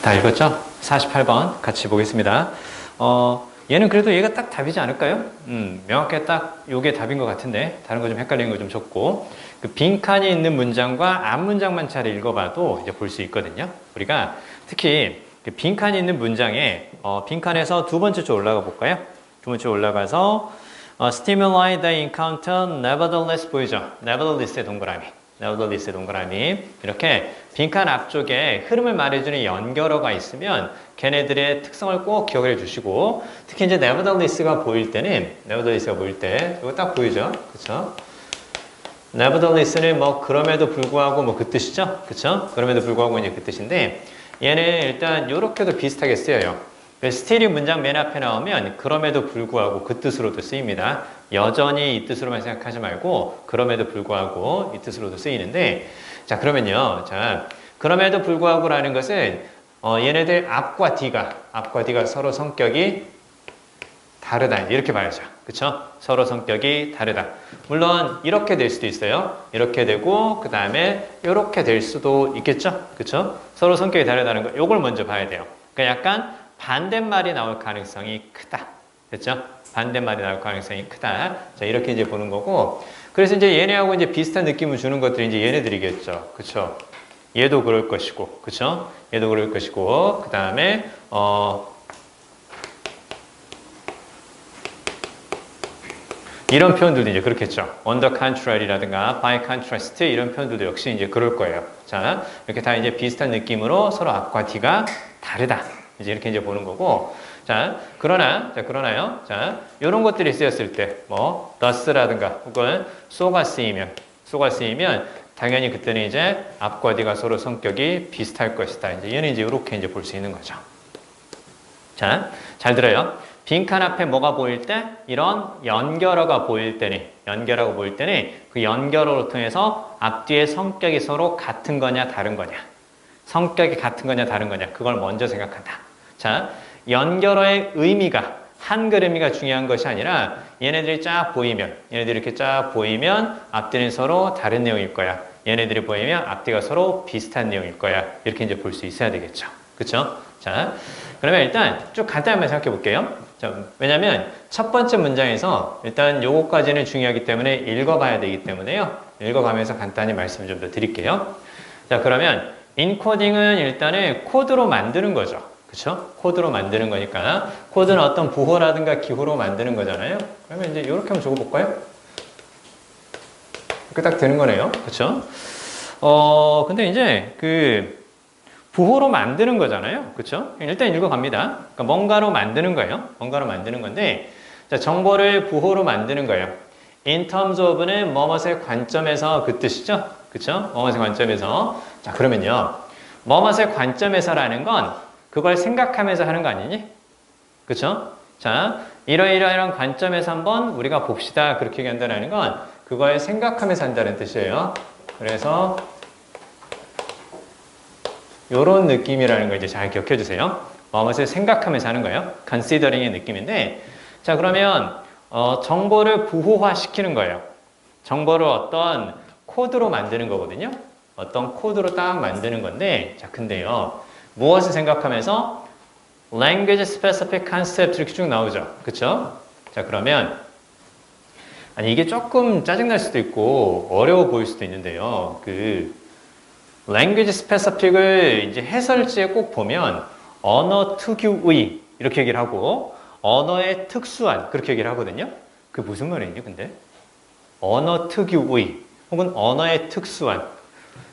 다 읽었죠? 48번 같이 보겠습니다. 얘는 그래도 얘가 딱 답이지 않을까요? 명확하게 딱 요게 답인 것 같은데 다른 거 좀 헷갈리는 거 좀 적고 그 빈칸이 있는 문장과 앞 문장만 잘 읽어봐도 이제 볼 수 있거든요. 우리가 특히 그 빈칸이 있는 문장에 빈칸에서 두 번째 줄 올라가 볼까요? 두 번째 올라가서 stimuli they encounter nevertheless 보이죠? nevertheless의 동그라미. nevertheless의 동그라미. 이렇게 빈칸 앞쪽에 흐름을 말해주는 연결어가 있으면 걔네들의 특성을 꼭 기억해 주시고 특히 이제 nevertheless가 보일 때는 nevertheless가 보일 때 이거 딱 보이죠? 그쵸? nevertheless는 뭐 그럼에도 불구하고 뭐 그 뜻이죠? 그쵸? 그럼에도 불구하고 이제 그 뜻인데 얘는 일단 이렇게도 비슷하게 쓰여요. still이 문장 맨 앞에 나오면 그럼에도 불구하고 그 뜻으로도 쓰입니다. 여전히 이 뜻으로만 생각하지 말고 그럼에도 불구하고 이 뜻으로도 쓰이는데 자 그러면요. 자 그럼에도 불구하고라는 것은 얘네들 앞과 뒤가 서로 성격이 다르다. 이렇게 봐야죠. 그쵸? 서로 성격이 다르다. 물론 이렇게 될 수도 있어요. 이렇게 되고 그 다음에 이렇게 될 수도 있겠죠? 그쵸? 서로 성격이 다르다는 거 요걸 먼저 봐야 돼요. 그러니까 약간 반대말이 나올 가능성이 크다. 됐죠? 반대말이 나올 가능성이 크다. 자, 이렇게 이제 보는 거고. 그래서 이제 얘네하고 이제 비슷한 느낌을 주는 것들이 이제 얘네들이겠죠. 그쵸? 얘도 그럴 것이고. 그쵸? 얘도 그럴 것이고. 그 다음에, 이런 표현들도 이제 그렇겠죠. on the contrary라든가 by contrast 이런 표현들도 역시 이제 그럴 거예요. 자, 이렇게 다 이제 비슷한 느낌으로 서로 앞과 뒤가 다르다. 이제 이렇게 이제 보는 거고. 자, 그러나요. 자, 요런 것들이 쓰였을 때, 뭐, thus라든가 혹은 so가 쓰이면 당연히 그때는 이제 앞과 뒤가 서로 성격이 비슷할 것이다. 이제 얘는 이제 이렇게 이제 볼 수 있는 거죠. 자, 잘 들어요. 빈칸 앞에 뭐가 보일 때? 이런 연결어가 보일 때는 그 연결어를 통해서 앞뒤의 성격이 서로 같은 거냐 다른 거냐 성격이 같은 거냐 다른 거냐 그걸 먼저 생각한다. 자, 연결어의 의미가 한글 의미가 중요한 것이 아니라 얘네들이 이렇게 쫙 보이면 앞뒤는 서로 다른 내용일 거야. 얘네들이 보이면 앞뒤가 서로 비슷한 내용일 거야. 이렇게 이제 볼 수 있어야 되겠죠. 그쵸? 자, 그러면 일단 쭉 간단히 한번 생각해 볼게요. 자, 왜냐면 첫 번째 문장에서 일단 요거까지는 중요하기 때문에 읽어봐야 되기 때문에요. 읽어가면서 간단히 말씀을 좀 더 드릴게요. 자, 그러면 인코딩은 일단은 코드로 만드는 거죠. 그쵸? 코드로 만드는 거니까 코드는 어떤 부호라든가 기호로 만드는 거잖아요. 그러면 이제 이렇게 한번 적어볼까요? 이렇게 딱 되는 거네요. 그쵸? 근데 이제 부호로 만드는 거잖아요. 그쵸? 일단 읽어갑니다. 그러니까 뭔가로 만드는 거예요. 뭔가로 만드는 건데, 자, 정보를 부호로 만드는 거예요. in terms of는 뭐뭇의 관점에서 그 뜻이죠? 그쵸? 뭐뭇의 관점에서. 자, 그러면요. 뭐뭇의 관점에서라는 건 그걸 생각하면서 하는 거 아니니? 그쵸? 자, 이러이러이런 관점에서 한번 우리가 봅시다. 그렇게 얘기한다는 건 그걸 생각하면서 한다는 뜻이에요. 그래서 요런 느낌이라는 걸 이제 잘 기억해 주세요. 뭐뭇을 생각하면서 하는 거예요. considering의 느낌인데, 자, 그러면, 정보를 부호화 시키는 거예요. 정보를 어떤 코드로 만드는 거거든요. 어떤 코드로 딱 만드는 건데, 자, 근데요, 무엇을 생각하면서? language specific concept 이렇게 쭉 나오죠. 그쵸? 자, 그러면, 아니, 이게 조금 짜증날 수도 있고, 어려워 보일 수도 있는데요. language specific을 이제 해설지에 꼭 보면 언어 특유의 이렇게 얘기를 하고 언어의 특수한 그렇게 얘기를 하거든요. 그게 무슨 말이니 근데? 언어 특유의 혹은 언어의 특수한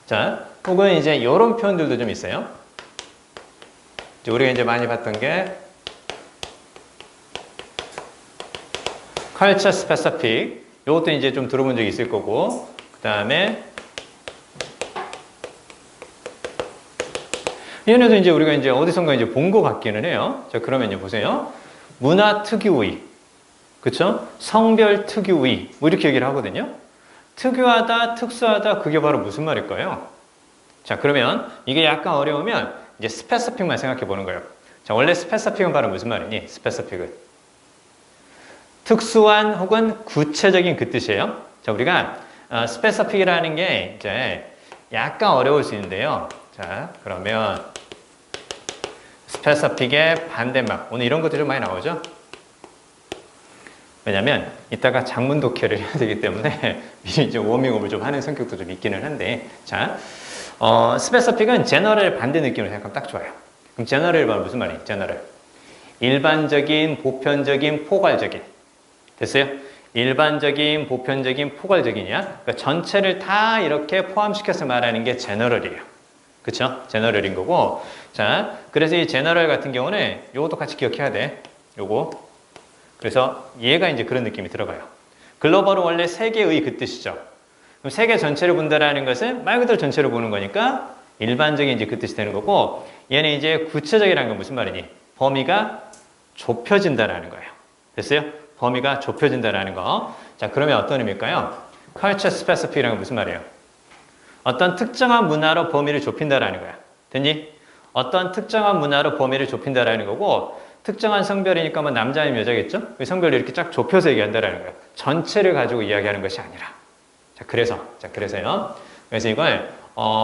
자, 혹은 이제 이런 표현들도 좀 있어요. 우리가 이제 많이 봤던 게 culture specific 이것도 이제 좀 들어본 적이 있을 거고 그 다음에 얘네도 이제 우리가 이제 어디선가 이제 본 것 같기는 해요. 자, 그러면요, 보세요. 문화 특유의, 그쵸? 성별 특유의, 뭐 이렇게 얘기를 하거든요. 특유하다, 특수하다, 그게 바로 무슨 말일까요? 자, 그러면 이게 약간 어려우면 이제 스페시픽만 생각해 보는 거예요. 자, 원래 스페시픽은 바로 무슨 말이니? 스페시픽은. 특수한 혹은 구체적인 그 뜻이에요. 자, 우리가 스페시픽이라는 게 이제 약간 어려울 수 있는데요. 자, 그러면 specific의 반대말. 오늘 이런 것들이 좀 많이 나오죠? 왜냐면 이따가 장문 독해를 해야 되기 때문에 미리 이제 워밍업을 좀 하는 성격도 좀 있기는 한데, 자, specific은 general 반대 느낌으로 생각하면 딱 좋아요. 그럼 general 말은 무슨 말이에요? general. 일반적인, 보편적인, 포괄적인. 됐어요? 일반적인, 보편적인, 포괄적이냐? 그러니까 전체를 다 이렇게 포함시켜서 말하는 게 general이에요. 그쵸? general인 거고. 자, 그래서 이 general 같은 경우는 요것도 같이 기억해야 돼. 요거. 그래서 얘가 이제 그런 느낌이 들어가요. 글로벌은 원래 세계의 그 뜻이죠. 그럼 세계 전체를 본다라는 것은 말 그대로 전체를 보는 거니까 일반적인 이제 그 뜻이 되는 거고, 얘는 이제 구체적이라는 건 무슨 말이니? 범위가 좁혀진다라는 거예요. 됐어요? 범위가 좁혀진다라는 거. 자, 그러면 어떤 의미일까요? culture specific이라는 건 무슨 말이에요? 어떤 특정한 문화로 범위를 좁힌다라는 거야. 됐니? 어떤 특정한 문화로 범위를 좁힌다라는 거고, 특정한 성별이니까 뭐 남자 아니면 여자겠죠? 성별을 이렇게 쫙 좁혀서 얘기한다라는 거야. 전체를 가지고 이야기하는 것이 아니라. 자, 그래서요. 그래서 이걸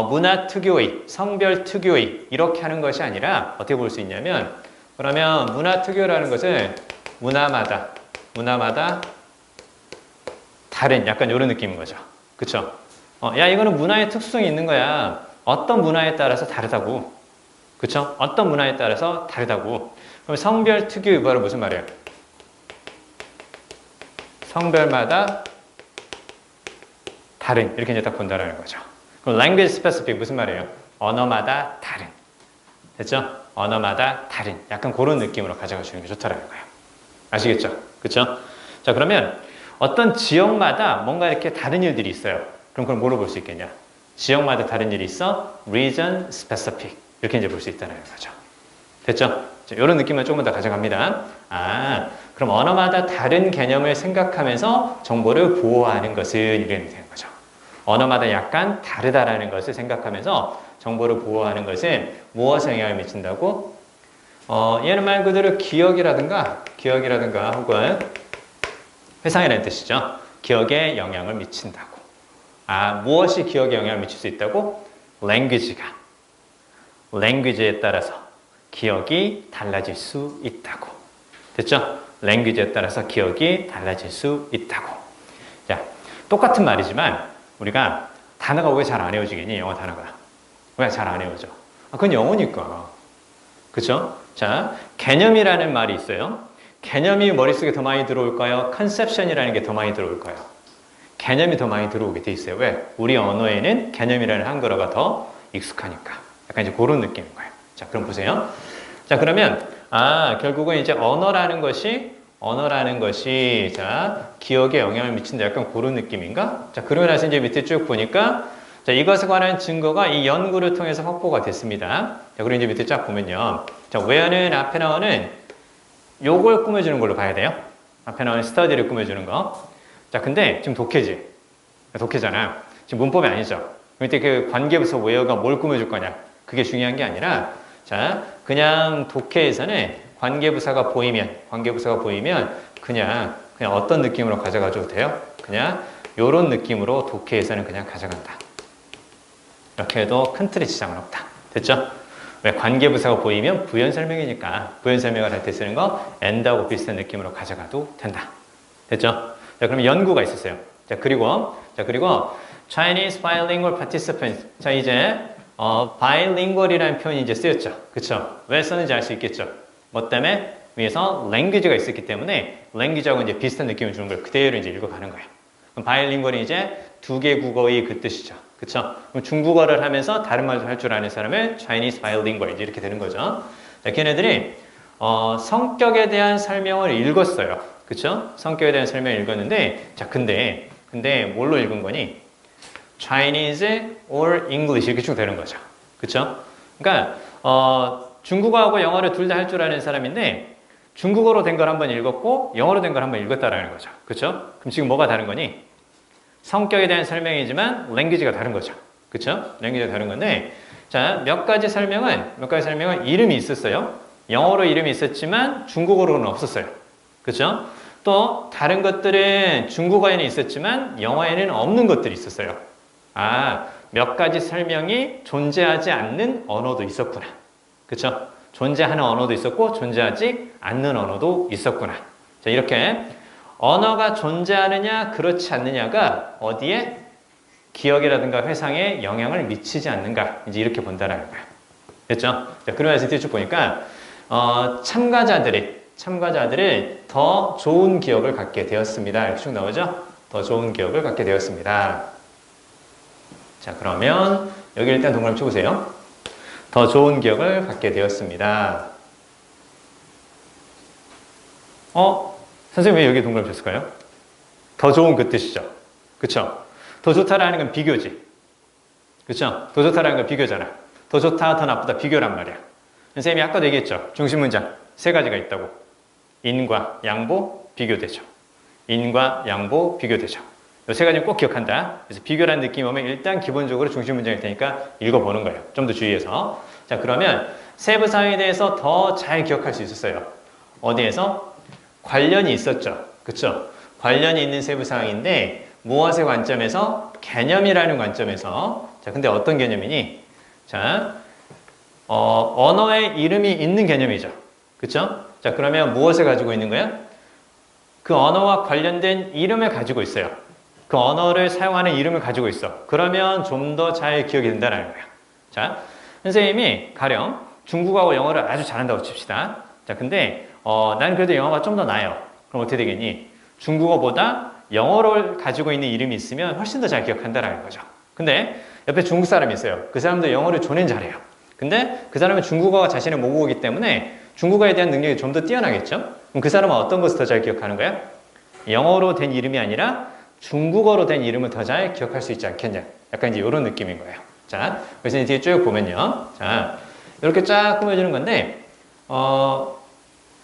문화 특유의, 성별 특유의 이렇게 하는 것이 아니라 어떻게 볼 수 있냐면, 그러면 문화 특유라는 것은 문화마다 다른 약간 이런 느낌인 거죠. 그쵸? 야, 이거는 문화의 특수성이 있는 거야. 어떤 문화에 따라서 다르다고. 그쵸? 어떤 문화에 따라서 다르다고. 그럼 성별 특유의 말은 무슨 말이에요? 성별마다 다른. 이렇게 이제 딱 본다라는 거죠. 그럼 language specific 무슨 말이에요? 언어마다 다른. 됐죠? 언어마다 다른. 약간 그런 느낌으로 가져가 주는 게 좋다라는 거예요. 아시겠죠? 그쵸? 자, 그러면 어떤 지역마다 뭔가 이렇게 다른 일들이 있어요. 그럼 그걸 뭐로 볼 수 있겠냐? 지역마다 다른 일이 있어? region specific. 이렇게 이제 볼 수 있다는 거죠. 됐죠? 자, 이런 느낌을 조금 더 가져갑니다. 그럼 언어마다 다른 개념을 생각하면서 정보를 보호하는 것은 이렇게 되는 거죠. 언어마다 약간 다르다라는 것을 생각하면서 정보를 보호하는 것은 무엇에 영향을 미친다고? 얘는 말 그대로 기억이라든가 혹은 회상이라는 뜻이죠. 기억에 영향을 미친다고. 무엇이 기억에 영향을 미칠 수 있다고? language에 따라서 기억이 달라질 수 있다고. 됐죠? language에 따라서 기억이 달라질 수 있다고. 자, 똑같은 말이지만 우리가 단어가 왜 잘 안 외워지겠니? 영어 단어가. 왜 잘 안 외워져? 그건 영어니까. 그쵸? 자, 개념이라는 말이 있어요. 개념이 머릿속에 더 많이 들어올까요? 컨셉션이라는 게 더 많이 들어올까요? 개념이 더 많이 들어오게 돼 있어요. 왜? 우리 언어에는 개념이라는 한글어가 더 익숙하니까. 약간 이제 그런 느낌인 거예요. 자, 그럼 보세요. 자, 그러면 결국은 이제 언어라는 것이 자, 기억에 영향을 미친다. 약간 그런 느낌인가? 자, 그러고 나서 이제 밑에 쭉 보니까 자, 이것에 관한 증거가 이 연구를 통해서 확보가 됐습니다. 자, 그리고 이제 밑에 쫙 보면요. 자, where는 앞에 나오는 요걸 꾸며주는 걸로 봐야 돼요. 앞에 나오는 study를 꾸며주는 거. 자, 근데 지금 독해잖아. 지금 문법이 아니죠. 그때 그 관계부사 where가 뭘 꾸며줄 거냐. 그게 중요한 게 아니라 자, 그냥 독해에서는 관계부사가 보이면 그냥 어떤 느낌으로 가져가줘도 돼요? 그냥 요런 느낌으로 독해에서는 그냥 가져간다. 이렇게 해도 큰 틀에 지장은 없다. 됐죠? 왜? 관계부사가 보이면 부연 설명이니까 부연 설명을 할 때 쓰는 거 and하고 비슷한 느낌으로 가져가도 된다. 됐죠? 자, 그러면 연구가 있었어요. 자, 그리고 Chinese bilingual participants. 자, 이제 bilingual이라는 표현이 이제 쓰였죠. 그쵸? 왜 썼는지 알 수 있겠죠? 뭐 때문에? 위에서 language가 있었기 때문에 language하고 이제 비슷한 느낌을 주는 걸 그대로 이제 읽어가는 거예요. 그럼 bilingual이 이제 두 개 국어의 그 뜻이죠. 그쵸? 그럼 중국어를 하면서 다른 말도 할 줄 아는 사람을 Chinese bilingual 이제 이렇게 되는 거죠. 자, 걔네들이 성격에 대한 설명을 읽었어요. 그쵸? 성격에 대한 설명을 읽었는데 자, 근데 뭘로 읽은 거니? Chinese or English 이렇게 쭉 되는 거죠. 그쵸? 그러니까 중국어하고 영어를 둘 다 할 줄 아는 사람인데 중국어로 된 걸 한번 읽었고 영어로 된 걸 한번 읽었다라는 거죠. 그쵸? 그럼 지금 뭐가 다른 거니? 성격에 대한 설명이지만 랭귀지가 다른 거죠. 그쵸? 랭귀지가 다른 건데 자, 몇 가지 설명은 이름이 있었어요. 영어로 이름이 있었지만 중국어로는 없었어요. 그쵸? 또 다른 것들은 중국어에는 있었지만 영어에는 없는 것들이 있었어요. 몇 가지 설명이 존재하지 않는 언어도 있었구나. 그쵸? 존재하는 언어도 있었고 존재하지 않는 언어도 있었구나. 자, 이렇게 언어가 존재하느냐 그렇지 않느냐가 어디에 기억이라든가 회상에 영향을 미치지 않는가 이제 이렇게 본다라는 거야. 됐죠? 자, 그러면서 쭉 보니까 참가자들이 더 좋은 기억을 갖게 되었습니다. 이렇게 쭉 나오죠? 더 좋은 기억을 갖게 되었습니다. 자, 그러면 여기 일단 동그라미 쳐보세요. 더 좋은 기억을 갖게 되었습니다. 선생님 왜 여기 동그라미 쳤을까요? 더 좋은 그 뜻이죠. 그쵸? 더 좋다라는 건 비교지. 그쵸? 더 좋다라는 건 비교잖아. 더 좋다, 더 나쁘다 비교란 말이야. 선생님이 아까도 얘기했죠. 중심 문장 세 가지가 있다고. 인과 양보 비교되죠. 인과 양보 비교되죠. 이 세 가지는 꼭 기억한다. 그래서 비교라는 느낌이 오면 일단 기본적으로 중심 문장일 테니까 읽어보는 거예요. 좀 더 주의해서. 자, 그러면 세부사항에 대해서 더 잘 기억할 수 있었어요. 어디에서? 관련이 있었죠. 그쵸? 관련이 있는 세부사항인데 무엇의 관점에서? 개념이라는 관점에서. 자, 근데 어떤 개념이니? 자, 언어의 이름이 있는 개념이죠. 그쵸? 자, 그러면 무엇을 가지고 있는 거야? 그 언어와 관련된 이름을 가지고 있어요. 그 언어를 사용하는 이름을 가지고 있어. 그러면 좀 더 잘 기억이 된다는 거야. 자, 선생님이 가령 중국어하고 영어를 아주 잘한다고 칩시다. 자, 근데 난 그래도 영어가 좀 더 나아요. 그럼 어떻게 되겠니? 중국어보다 영어를 가지고 있는 이름이 있으면 훨씬 더 잘 기억한다는 거죠. 근데 옆에 중국 사람이 있어요. 그 사람도 영어를 존엔 잘해요. 근데 그 사람은 중국어가 자신의 모국어이기 때문에 중국어에 대한 능력이 좀 더 뛰어나겠죠? 그럼 그 사람은 어떤 것을 더 잘 기억하는 거야? 영어로 된 이름이 아니라 중국어로 된 이름을 더 잘 기억할 수 있지 않겠냐. 약간 이제 이런 느낌인 거예요. 자, 그래서 이제 쭉 보면요. 자, 이렇게 쫙 꾸며주는 건데,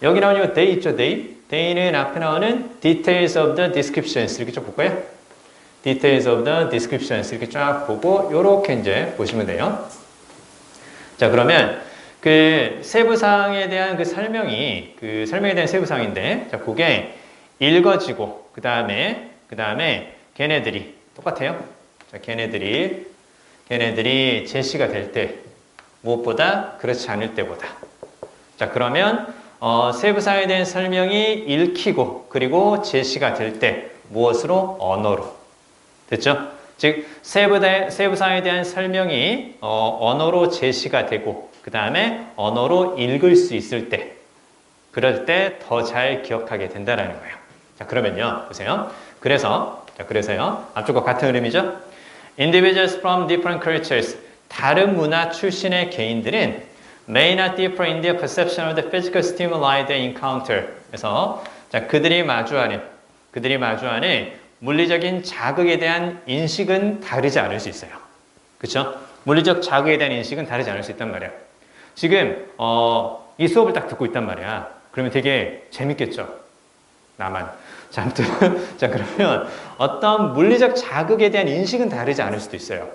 여기 나오는 이 they 있죠, they. they는 앞에 나오는 details of the descriptions. 이렇게 쭉 볼까요? details of the descriptions. 이렇게 쫙 보고, 요렇게 이제 보시면 돼요. 자, 그러면 그 세부사항에 대한 그 설명에 대한 세부사항인데, 자, 그게 읽어지고, 그 다음에 걔네들이 똑같아요. 자, 걔네들이 제시가 될 때 무엇보다 그렇지 않을 때보다. 자, 그러면 세부사항에 대한 설명이 읽히고 그리고 제시가 될 때 무엇으로? 언어로. 됐죠? 즉 세부사항에 대한 설명이 언어로 제시가 되고 그 다음에 언어로 읽을 수 있을 때 그럴 때 더 잘 기억하게 된다는 거예요. 자, 그러면요. 보세요. 그래서요. 앞쪽과 같은 흐름이죠. Individuals from different cultures. 다른 문화 출신의 개인들은 may not differ in their perception of the physical stimuli they encounter. 그래서 자, 그들이 마주하는 물리적인 자극에 대한 인식은 다르지 않을 수 있어요. 그렇죠? 물리적 자극에 대한 인식은 다르지 않을 수 있단 말이야. 지금 이 수업을 딱 듣고 있단 말이야. 그러면 되게 재밌겠죠? 나만. 자, 아무튼 자, 그러면 어떤 물리적 자극에 대한 인식은 다르지 않을 수도 있어요.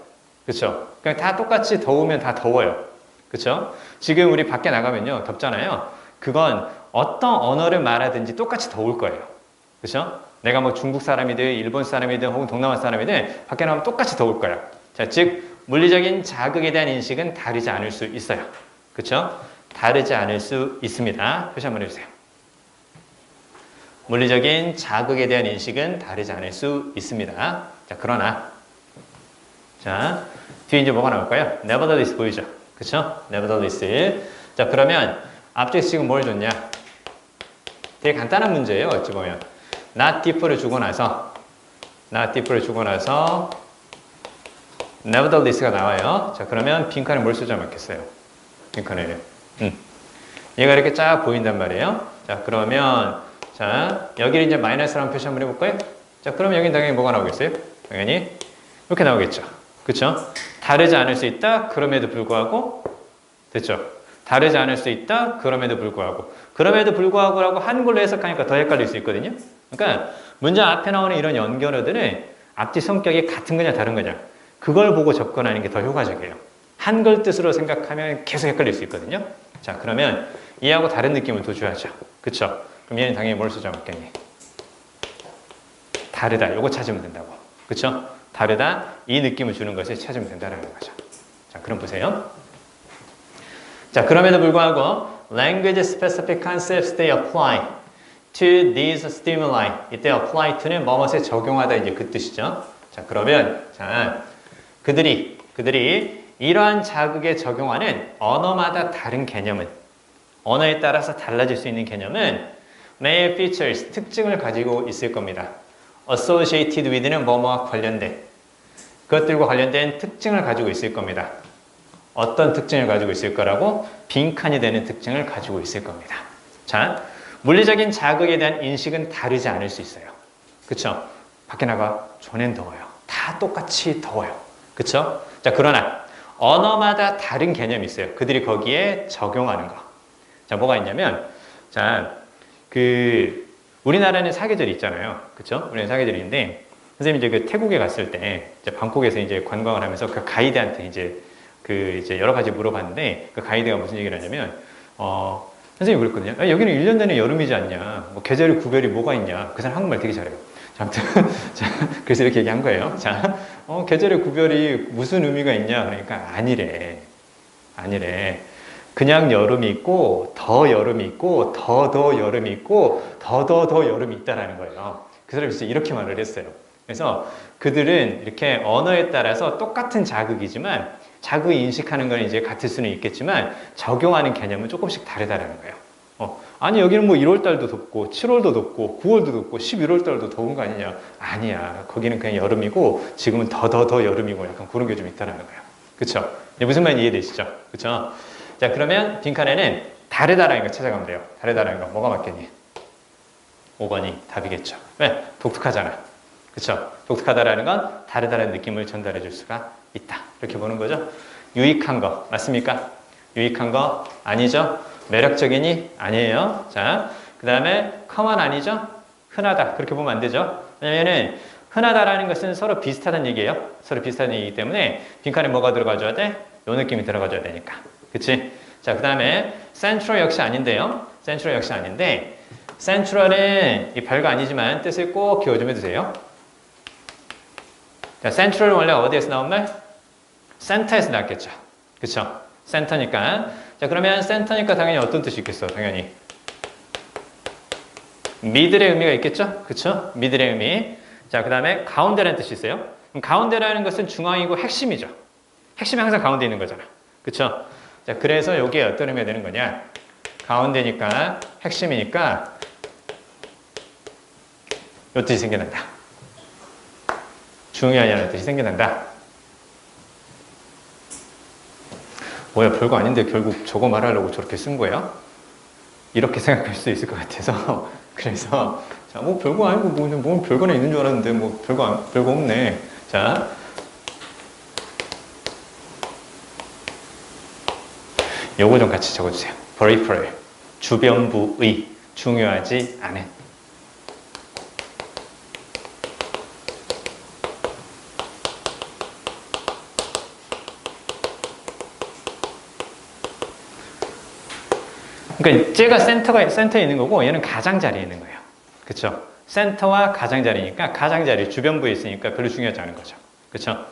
그렇죠? 그냥 다 똑같이 더우면 다 더워요. 그렇죠? 지금 우리 밖에 나가면요. 덥잖아요. 그건 어떤 언어를 말하든지 똑같이 더울 거예요. 그렇죠? 내가 뭐 중국 사람이든 일본 사람이든 혹은 동남아 사람이든 밖에 나가면 똑같이 더울 거야. 자, 즉 물리적인 자극에 대한 인식은 다르지 않을 수 있어요. 그렇죠? 다르지 않을 수 있습니다. 표시 한번 해주세요. 물리적인 자극에 대한 인식은 다르지 않을 수 있습니다. 자, 그러나 자, 뒤에 이제 뭐가 나올까요? nevertheless 보이죠? 그쵸? nevertheless. 자, 그러면 앞쪽에서 지금 뭘 줬냐? 되게 간단한 문제예요. 어찌 보면 not diff를 주고 나서 nevertheless가 나와요. 자, 그러면 빈칸에 뭘 쓰자 맞겠어요? 빈칸에는 얘가 이렇게 쫙 보인단 말이에요. 자, 그러면 자, 여기를 이제 마이너스라는 표시 한번 해볼까요? 자, 그럼 여긴 당연히 뭐가 나오겠어요? 당연히 이렇게 나오겠죠. 그쵸? 다르지 않을 수 있다. 그럼에도 불구하고 됐죠? 다르지 않을 수 있다. 그럼에도 불구하고라고 한글로 해석하니까 더 헷갈릴 수 있거든요. 그러니까 문장 앞에 나오는 이런 연결어들은 앞뒤 성격이 같은 거냐 다른 거냐 그걸 보고 접근하는 게 더 효과적이에요. 한글 뜻으로 생각하면 계속 헷갈릴 수 있거든요. 자, 그러면 이하고 다른 느낌을 더 줘야죠. 그쵸? 그럼 얘는 당연히 뭘 쓰자 맞겠니? 다르다. 요거 찾으면 된다고. 그쵸? 다르다. 이 느낌을 주는 것을 찾으면 된다는 거죠. 자, 그럼 보세요. 자, 그럼에도 불구하고 language specific concepts they apply to these stimuli. 이때 apply to는 뭐뭐에 적용하다 이제 그 뜻이죠. 자, 그러면 자, 그들이 이러한 자극에 적용하는 언어마다 다른 개념은 언어에 따라서 달라질 수 있는 개념은 may have features, 특징을 가지고 있을 겁니다. associated with는 뭐뭐와 관련된 그것들과 관련된 특징을 가지고 있을 겁니다. 어떤 특징을 가지고 있을 거라고? 빈칸이 되는 특징을 가지고 있을 겁니다. 자, 물리적인 자극에 대한 인식은 다르지 않을 수 있어요. 그쵸? 밖에 나가 전엔 더워요. 다 똑같이 더워요. 그쵸? 자, 그러나 언어마다 다른 개념이 있어요. 그들이 거기에 적용하는 거. 자, 뭐가 있냐면, 자, 우리나라는 사계절이 있잖아요. 그쵸? 우리는 사계절이 있는데, 선생님이 이제 그 태국에 갔을 때, 이제 방콕에서 이제 관광을 하면서 그 가이드한테 이제 여러 가지 물어봤는데, 그 가이드가 무슨 얘기를 하냐면, 선생님이 그랬거든요. 아, 여기는 1년 내내 여름이지 않냐. 뭐 계절의 구별이 뭐가 있냐. 그 사람 한국말 되게 잘해요. 자, 아무튼, 자, 그래서 이렇게 얘기한 거예요. 자, 계절의 구별이 무슨 의미가 있냐. 그러니까 아니래. 그냥 여름이 있고, 더 여름이 있고, 더 여름이 있고, 더 여름이 있다라는 거예요. 그 사람이 진짜 이렇게 말을 했어요. 그래서 그들은 이렇게 언어에 따라서 똑같은 자극이지만 자극 인식하는 건 이제 같을 수는 있겠지만 적용하는 개념은 조금씩 다르다라는 거예요. 아니 여기는 뭐 1월달도 덥고 7월도 덥고 9월도 덥고 11월달도 더운 거 아니냐? 아니야. 거기는 그냥 여름이고 지금은 더 여름이고 약간 그런 게 좀 있다라는 거예요. 그쵸? 무슨 말인지 이해되시죠? 그쵸? 자, 그러면 빈칸에는 다르다라는 거 찾아가면 돼요. 다르다라는 거 뭐가 맞겠니? 5번이 답이겠죠. 왜? 독특하잖아. 그쵸? 독특하다라는 건 다르다라는 느낌을 전달해 줄 수가 있다. 이렇게 보는 거죠. 유익한 거 맞습니까? 유익한 거 아니죠? 매력적이니? 아니에요. 자, 그 다음에 common 아니죠? 흔하다. 그렇게 보면 안 되죠. 왜냐면은 흔하다라는 것은 서로 비슷하다는 얘기예요. 서로 비슷한 얘기이기 때문에 빈칸에 뭐가 들어가줘야 돼? 요 느낌이 들어가줘야 되니까. 그치? 자, 그 다음에 central 역시 아닌데요. central 역시 아닌데 central은 이 별거 아니지만 뜻을 꼭 기억 좀 해두세요. 자, central은 원래 어디에서 나온 말? 센터에서 나왔겠죠. 그쵸? 센터니까. 자, 그러면 센터니까 당연히 어떤 뜻이 있겠어? 당연히. 미들의 의미가 있겠죠? 그쵸? 미들의 의미. 자, 그 다음에 가운데라는 뜻이 있어요. 그럼 가운데라는 것은 중앙이고 핵심이죠. 핵심이 항상 가운데 있는 거잖아. 그쵸? 자, 그래서 여기에 어떤 의미가 되는 거냐? 가운데니까, 핵심이니까, 요 뜻이 생겨난다. 중요하냐는 뜻이 생겨난다. 뭐야, 별거 아닌데 결국 저거 말하려고 저렇게 쓴 거야? 이렇게 생각할 수도 있을 것 같아서. 그래서, 자, 뭐 별거 아니고, 뭐 별거나 있는 줄 알았는데, 뭐 별거 없네. 자. 요거 좀 같이 적어주세요. peripheral. 주변부의. 중요하지 않은. 그러니까 쟤가 센터에 있는 거고 얘는 가장자리에 있는 거예요. 그쵸? 센터와 가장자리니까 가장자리 주변부에 있으니까 별로 중요하지 않은 거죠. 그쵸?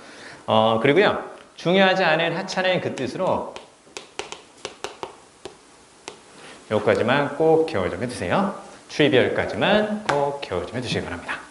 그리고요. 중요하지 않은 하찮은 그 뜻으로 요까지만 꼭 기억을 좀 해두세요. 트리비얼까지만 꼭 기억을 좀 해두시기 바랍니다.